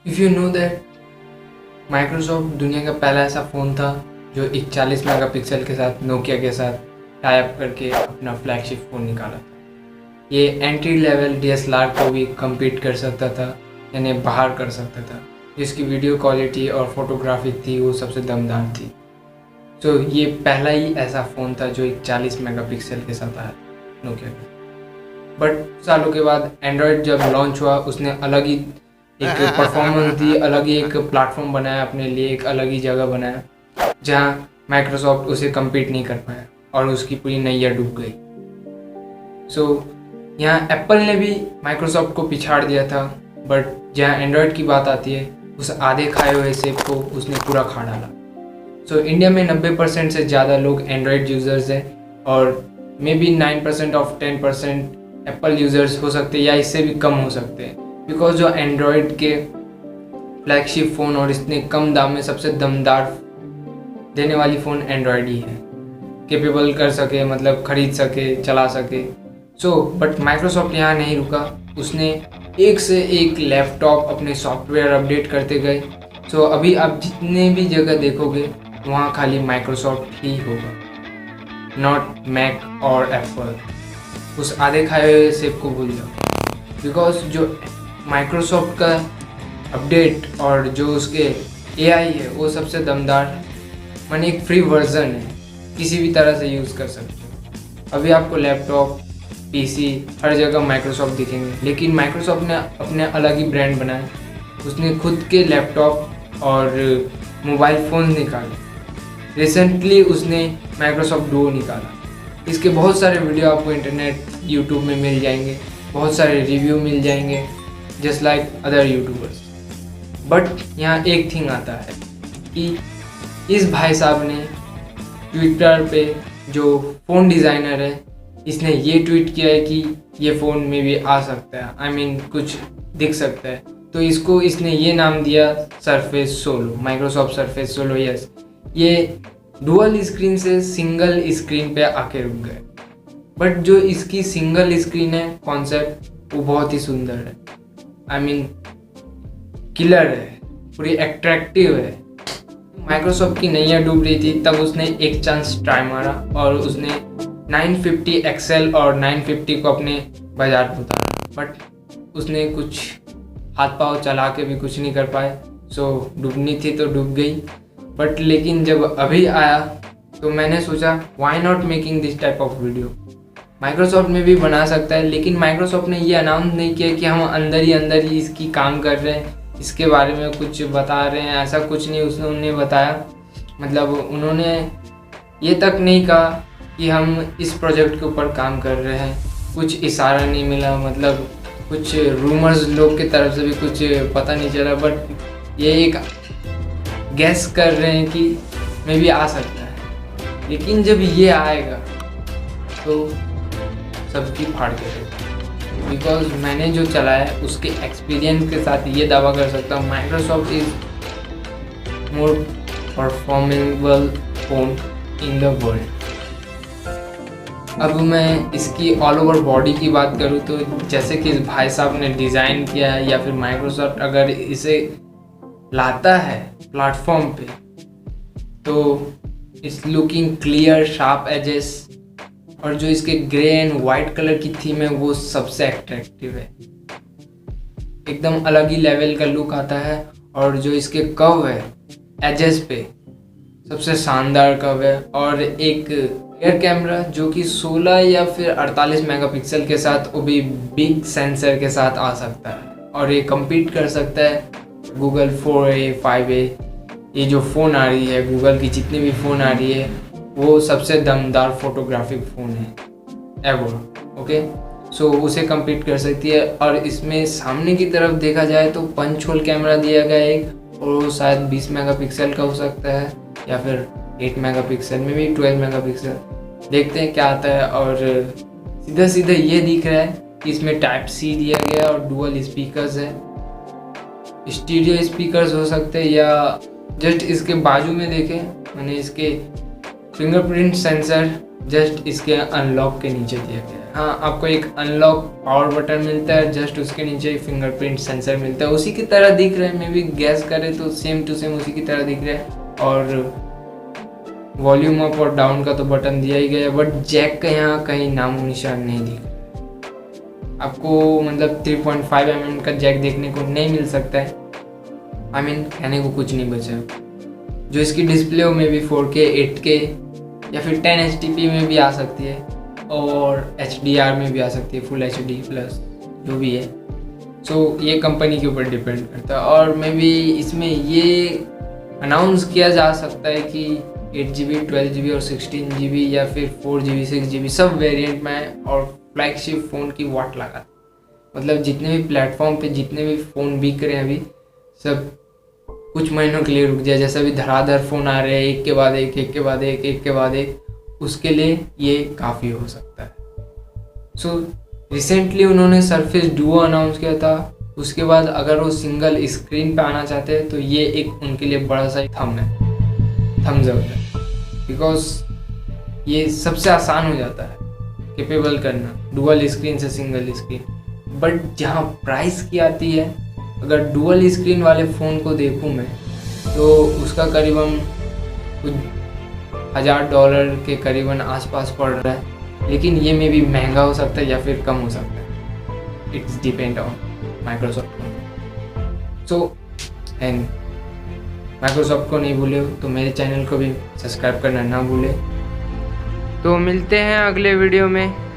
If you know that Microsoft दुनिया का पहला ऐसा फ़ोन था जो 41 मेगापिक्सल के साथ नोकिया के साथ टाई अप करके अपना फ्लैगशिप फ़ोन निकाला था। ये एंट्री लेवल डीएसएलआर को भी कम्पीट कर सकता था, यानी बाहर कर सकता था। जिसकी वीडियो क्वालिटी और फोटोग्राफी थी वो सबसे दमदार थी। तो ये पहला ही ऐसा फ़ोन था जो 41 मेगापिक्सल के साथ आया नोकिया का। बट सालों के बाद एंड्रॉयड जब लॉन्च हुआ उसने अलग ही एक परफॉर्मेंस दी, अलग ही एक प्लेटफॉर्म बनाया अपने लिए, एक अलग ही जगह बनाया जहाँ माइक्रोसॉफ्ट उसे कम्पीट नहीं कर पाया और उसकी पूरी नैया डूब गई। यहाँ एप्पल ने भी माइक्रोसॉफ्ट को पिछाड़ दिया था, बट जहाँ एंड्रॉयड की बात आती है उस आधे खाए हुए सेब को उसने पूरा खा डाला। इंडिया में 90% से ज़्यादा लोग एंड्रॉयड यूज़र्स हैं और may be 9% of 10% Apple users हो सकते हैं या इससे भी कम हो सकते हैं, बिकॉज जो एंड्रॉयड के फ्लैगशिप फ़ोन और इतने कम दाम में सबसे दमदार देने वाली फ़ोन एंड्रॉयड ही है, कैपेबल कर सके, मतलब खरीद सके, चला सके। बट माइक्रोसॉफ्ट यहाँ नहीं रुका, उसने एक से एक लैपटॉप अपने सॉफ्टवेयर अपडेट करते गए। अभी आप जितने भी जगह देखोगे वहाँ खाली माइक्रोसॉफ्ट ही होगा, नॉट मैक और एप्पल। उस आधे खाए हुए सेब को भूल जाओ, बिकॉज जो माइक्रोसॉफ्ट का अपडेट और जो उसके एआई है वो सबसे दमदार, माने एक फ्री वर्जन है, किसी भी तरह से यूज़ कर सकते हो। अभी आपको लैपटॉप, पीसी हर जगह माइक्रोसॉफ्ट दिखेंगे, लेकिन माइक्रोसॉफ्ट ने अपने अलग ही ब्रांड बनाया। उसने खुद के लैपटॉप और मोबाइल फ़ोन निकाले। रिसेंटली उसने माइक्रोसॉफ्ट डुओ निकाला। इसके बहुत सारे वीडियो आपको इंटरनेट यूट्यूब में मिल जाएंगे, बहुत सारे रिव्यू मिल जाएंगे, just like other YouTubers. But यहाँ एक थिंग आता है कि इस भाई साहब ने ट्विटर पे, जो फ़ोन डिज़ाइनर है, इसने ये ट्वीट किया है कि ये फ़ोन में भी आ सकता है, I mean, कुछ दिख सकता है। तो इसने ये नाम दिया surface solo, Microsoft surface solo. Yes, ये डुअल स्क्रीन से सिंगल स्क्रीन पे आके रुक गए, बट जो इसकी सिंगल स्क्रीन है कॉन्सेप्ट वो बहुत ही सुंदर है, I mean, किलर है, पूरी एट्रैक्टिव है। माइक्रोसॉफ्ट की नैया डूब रही थी तब उसने एक चांस ट्राई मारा और उसने 950 XL और 950 को अपने बाजार में उतारा, बट उसने कुछ हाथ पाँव चला के भी कुछ नहीं कर पाए। डूबनी थी तो डूब गई। बट लेकिन जब अभी आया तो मैंने सोचा why not making this type of video. Microsoft में भी बना सकता है, लेकिन माइक्रोसॉफ्ट ने ये अनाउंस नहीं किया कि हम अंदर ही इसकी काम कर रहे हैं, इसके बारे में कुछ बता रहे हैं, ऐसा कुछ नहीं उन्होंने बताया। मतलब उन्होंने ये तक नहीं कहा कि हम इस प्रोजेक्ट के ऊपर काम कर रहे हैं, कुछ इशारा नहीं मिला, मतलब कुछ रूमर्स लोग की तरफ से भी कुछ पता नहीं चला। बट ये एक गैस कर रहे हैं कि मे बी आ सकता है, लेकिन जब ये आएगा तो सबकी फाड़ के रहेगा। बिकॉज मैंने जो चलाया है उसके एक्सपीरियंस के साथ ये दावा कर सकता हूँ Microsoft is more performable phone in the world. अब मैं इसकी ऑल ओवर बॉडी की बात करूँ तो जैसे कि इस भाई साहब ने डिज़ाइन किया है, या फिर माइक्रोसॉफ्ट अगर इसे लाता है प्लेटफॉर्म पे, तो it's looking clear, sharp edges, और जो इसके ग्रे एंड वाइट कलर की थीम है वो सबसे अट्रैक्टिव है। एकदम अलग ही लेवल का लुक आता है। और जो इसके कर्व है एजेस पे, सबसे शानदार कर्व है। और एक रियर कैमरा जो कि 16 या फिर 48 मेगापिक्सल के साथ, वो भी बिग सेंसर के साथ आ सकता है, और ये कम्पीट कर सकता है गूगल 4a 5a। ये जो फ़ोन आ रही है, गूगल की जितनी भी फ़ोन आ रही है, वो सबसे दमदार फोटोग्राफिक फ़ोन है एवर। ओके, उसे कम्पीट कर सकती है। और इसमें सामने की तरफ देखा जाए तो पंच होल कैमरा दिया गया है एक, और वो शायद 20 मेगापिक्सल का हो सकता है, या फिर 8 मेगापिक्सल में भी 12 मेगापिक्सल। देखते हैं क्या आता है। और सीधा ये दिख रहा है कि इसमें टाइप सी दिया गया है और डुअल स्पीकर्स है, स्टीरियो स्पीकर्स हो सकते हैं, या जस्ट इसके बाजू में देखें, मैंने इसके फिंगरप्रिंट सेंसर जस्ट इसके अनलॉक के नीचे दिया गया है। हाँ, आपको एक अनलॉक पावर बटन मिलता है, जस्ट उसके नीचे फिंगरप्रिंट सेंसर मिलता है, उसी की तरह दिख रहा है। मे भी गैस करें तो सेम टू सेम उसी की तरह दिख रहा है। और वॉल्यूम अप और डाउन का तो बटन दिया ही गया है, बट जैक का यहाँ कहीं नामो निशान नहीं दिख रहा। आपको मतलब 3.5 mm का जैक देखने को नहीं मिल सकता है। कहने को कुछ नहीं बचा। जो इसकी डिस्प्ले हो में भी 4K 8K या फिर 1080p में भी आ सकती है और HDR में भी आ सकती है, फुल HD प्लस जो भी है। सो ये कंपनी के ऊपर डिपेंड करता है। और मे भी इसमें ये अनाउंस किया जा सकता है कि 8GB 12GB और 16GB या फिर 4GB 6GB सब वेरिएंट में और फ्लैगशिप फ़ोन की वाट लगा। मतलब जितने भी प्लेटफॉर्म पे जितने भी फ़ोन बिक रहे हैं अभी सब कुछ महीनों के लिए रुक जाए। जैसा भी धड़ाधड़ फ़ोन आ रहे हैं एक के बाद एक, एक के बाद एक, एक के बाद एक, उसके लिए ये काफ़ी हो सकता है। सो रिसेंटली उन्होंने सरफेस डुओ अनाउंस किया था। उसके बाद अगर वो सिंगल स्क्रीन पे आना चाहते हैं तो ये एक उनके लिए बड़ा सा थम्स अप है, बिकॉज ये सबसे आसान हो जाता है कैपेबल करना डुअल स्क्रीन से सिंगल स्क्रीन। बट जहाँ प्राइस की आती है, अगर डुअल स्क्रीन वाले फ़ोन को देखूँ मैं तो उसका करीबन कुछ $1000 के करीबन आसपास पड़ रहा है। लेकिन ये में भी महंगा हो सकता है या फिर कम हो सकता है। It's depend on Microsoft. So and Microsoft को नहीं भूले तो मेरे चैनल को भी सब्सक्राइब करना ना भूले। तो मिलते हैं अगले वीडियो में।